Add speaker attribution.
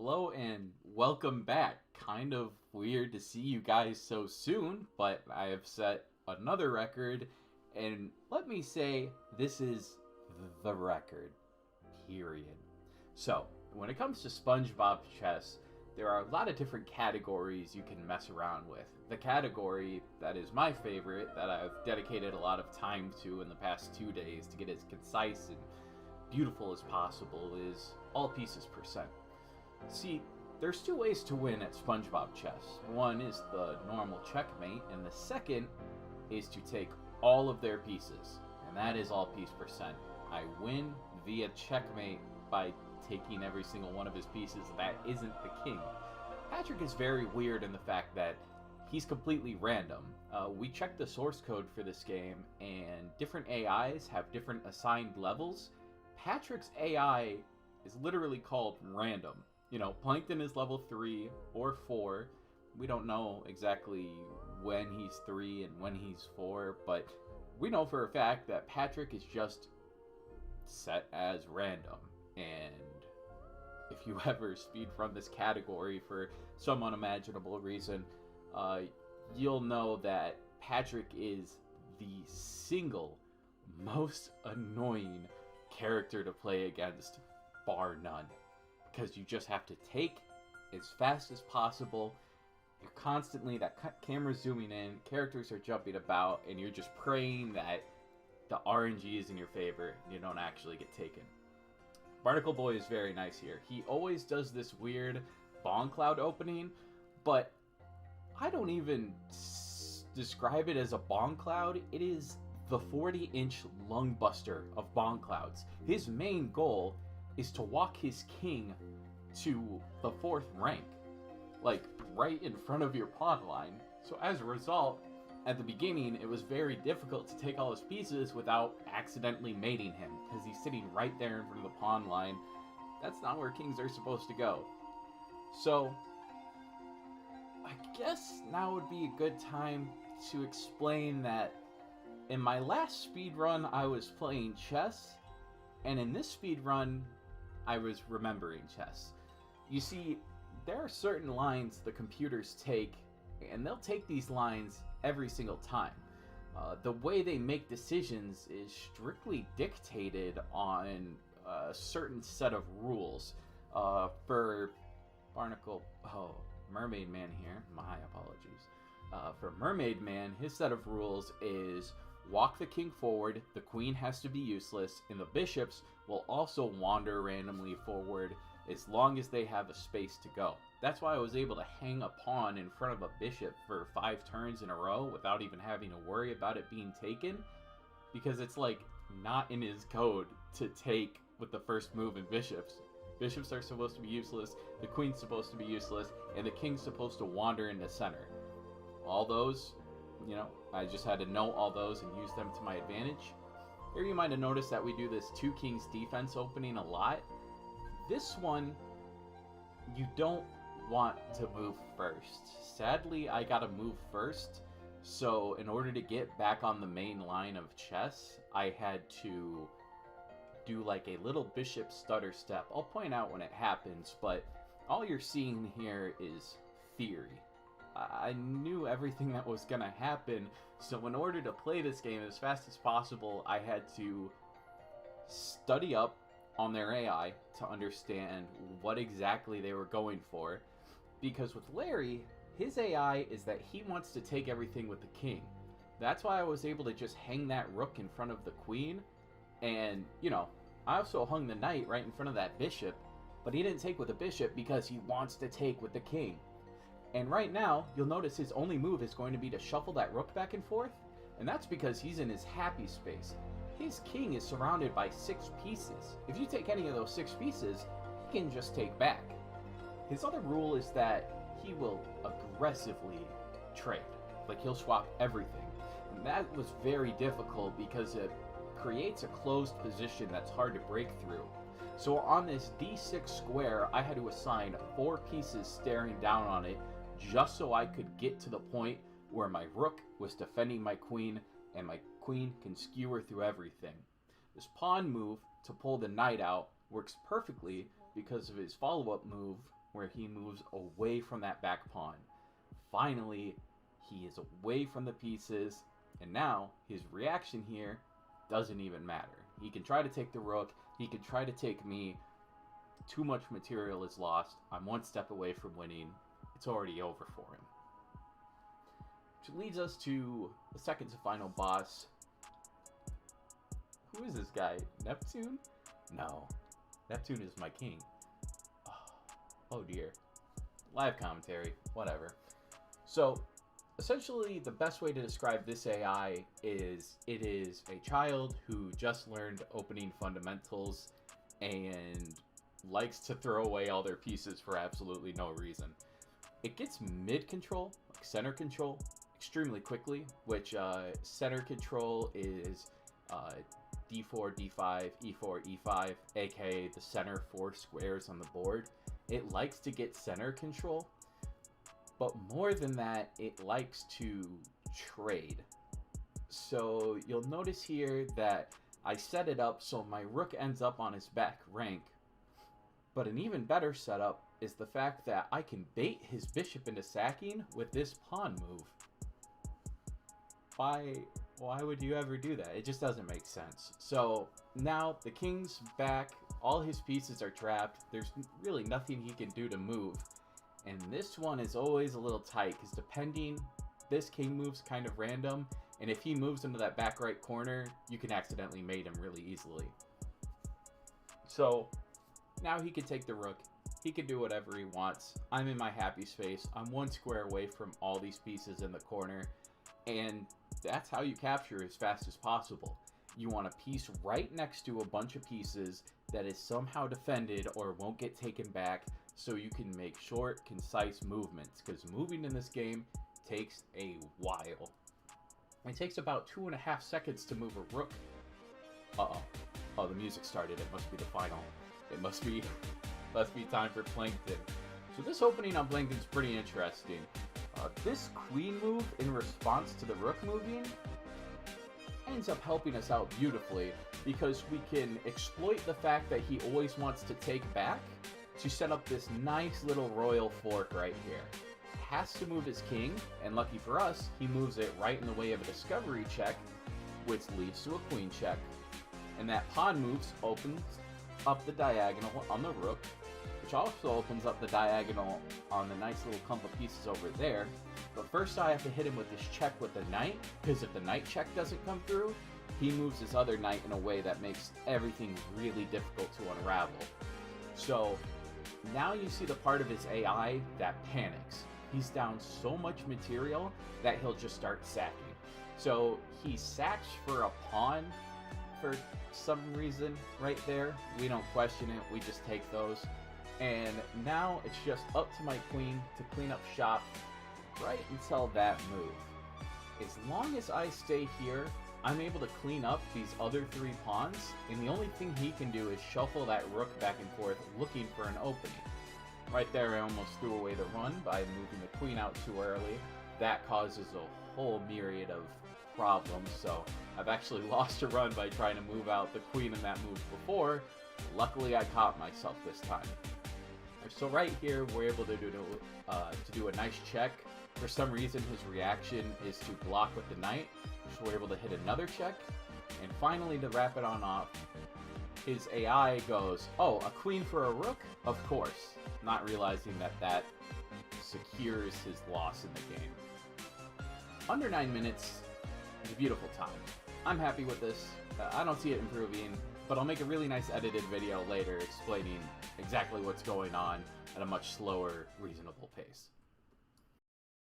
Speaker 1: Hello and welcome back. Kind of weird to see you guys so soon, but I have set another record, and let me say, this is the record. Period. So, when it comes to Spongebob chess, there are a lot of different categories you can mess around with. The category that is my favorite, that I've dedicated a lot of time to in the past 2 days to get as concise and beautiful as possible, is AllPieces percent. See, there's two ways to win at Spongebob chess. One is the normal checkmate, and the second is to take all of their pieces, and that is AllPieces percent. I win via checkmate by taking every single one of his pieces that isn't the king. Patrick is very weird in the fact that he's completely random. We checked the source code for this game, and different AIs have different assigned levels. Patrick's AI is literally called random. You know, Plankton is level 3 or 4. We don't know exactly when he's 3 and when he's 4, but we know for a fact that Patrick is just set as random. And if you ever speedrun this category for some unimaginable reason, you'll know that Patrick is the single most annoying character to play against, bar none. Because you just have to take as fast as possible. You're constantly, that camera's zooming in, characters are jumping about, and you're just praying that the RNG is in your favor and you don't actually get taken. Barnacle Boy is very nice here. He always does this weird bomb cloud opening, but I don't even describe it as a bomb cloud. It is the 40-inch lung buster of bomb clouds. His main goal is to walk his king to the 4th rank, like right in front of your pawn line. So as a result, at the beginning, it was very difficult to take all his pieces without accidentally mating him, because he's sitting right there in front of the pawn line. That's not where kings are supposed to go. So, I guess now would be a good time to explain that in my last speedrun, I was playing chess, and in this speedrun, I was remembering chess. You see, there are certain lines the computers take, and they'll take these lines every single time. The way they make decisions is strictly dictated on a certain set of rules. For Barnacle, Mermaid Man here, my apologies. For Mermaid Man, his set of rules is walk the king forward, the queen has to be useless, and the bishops will also wander randomly forward as long as they have a space to go. That's why I was able to hang a pawn in front of a bishop for 5 turns in a row without even having to worry about it being taken, because it's like not in his code to take with the first move in bishops. Bishops are supposed to be useless, the queen's supposed to be useless, and the king's supposed to wander into center. All those, you know, I just had to know all those and use them to my advantage. Here you might have noticed that we do this 2 kings defense opening a lot. This one, you don't want to move first. Sadly, I gotta move first, so in order to get back on the main line of chess, I had to do like a little bishop stutter step. I'll point out when it happens, but all you're seeing here is theory. I knew everything that was gonna happen, so in order to play this game as fast as possible, I had to study up on their AI to understand what exactly they were going for. Because with Larry, his AI is that he wants to take everything with the king. That's why I was able to just hang that rook in front of the queen, and, you know, I also hung the knight right in front of that bishop, but he didn't take with the bishop because he wants to take with the king. And right now, you'll notice his only move is going to be to shuffle that rook back and forth, and that's because he's in his happy space. His king is surrounded by 6 pieces. If you take any of those 6 pieces, he can just take back. His other rule is that he will aggressively trade. Like, he'll swap everything. And that was very difficult because it creates a closed position that's hard to break through. So on this d6 square, I had to assign 4 pieces staring down on it just so I could get to the point where my rook was defending my queen and my queen can skewer through everything. This pawn move to pull the knight out works perfectly because of his follow-up move where he moves away from that back pawn. Finally, he is away from the pieces, and now his reaction here doesn't even matter. He can try to take the rook, he can try to take me. Too much material is lost. I'm one step away from winning. It's already over for him. Which leads us to the second to final boss. Who is this guy? Neptune? No. Neptune is my king. Oh dear. Live commentary. Whatever. So, essentially, the best way to describe this AI is it is a child who just learned opening fundamentals and likes to throw away all their pieces for absolutely no reason. It gets mid control, like center control, extremely quickly, which center control is d4, d5, e4, e5, aka the center 4 squares on the board. It likes to get center control, but more than that, it likes to trade. So you'll notice here that I set it up so my rook ends up on his back rank, but an even better setup is the fact that I can bait his bishop into sacking with this pawn move. Why would you ever do that? It just doesn't make sense. So now the king's back, all his pieces are trapped, there's really nothing he can do to move. And this one is always a little tight, because depending, this king move's kind of random, and if he moves into that back right corner, you can accidentally mate him really easily. So now he can take the rook, he can do whatever he wants. I'm in my happy space, I'm one square away from all these pieces in the corner, and that's how you capture as fast as possible. You want a piece right next to a bunch of pieces that is somehow defended or won't get taken back, so you can make short, concise movements, because moving in this game takes a while. It takes about 2.5 seconds to move a rook. Oh, the music started. It must be the final. It must be time for Plankton. So this opening on Plankton's pretty interesting. This queen move in response to the rook moving ends up helping us out beautifully, because we can exploit the fact that he always wants to take back to set up this nice little royal fork right here. Has to move his king, and lucky for us, he moves it right in the way of a discovery check, which leads to a queen check. And that pawn moves opens up the diagonal on the rook, which also opens up the diagonal on the nice little clump of pieces over there. But first I have to hit him with this check with the knight, because if the knight check doesn't come through, he moves his other knight in a way that makes everything really difficult to unravel. So now you see the part of his AI that panics. He's down so much material that he'll just start sacking. So he sacks for a pawn for some reason right there. We don't question it, we just take those. And now it's just up to my queen to clean up shop right until that move. As long as I stay here, I'm able to clean up these other 3 pawns, and the only thing he can do is shuffle that rook back and forth looking for an opening. Right there I almost threw away the run by moving the queen out too early. That causes a whole myriad of problems, so I've actually lost a run by trying to move out the queen in that move before. Luckily I caught myself this time. So right here we're able to do a nice check. For some reason his reaction is to block with the knight, so we're able to hit another check. And finally, to wrap it on off, his AI goes, oh, a queen for a rook? Of course. Not realizing that that secures his loss in the game. Under 9 minutes is a beautiful time. I'm happy with this. I don't see it improving, but I'll make a really nice edited video later explaining exactly what's going on at a much slower, reasonable pace.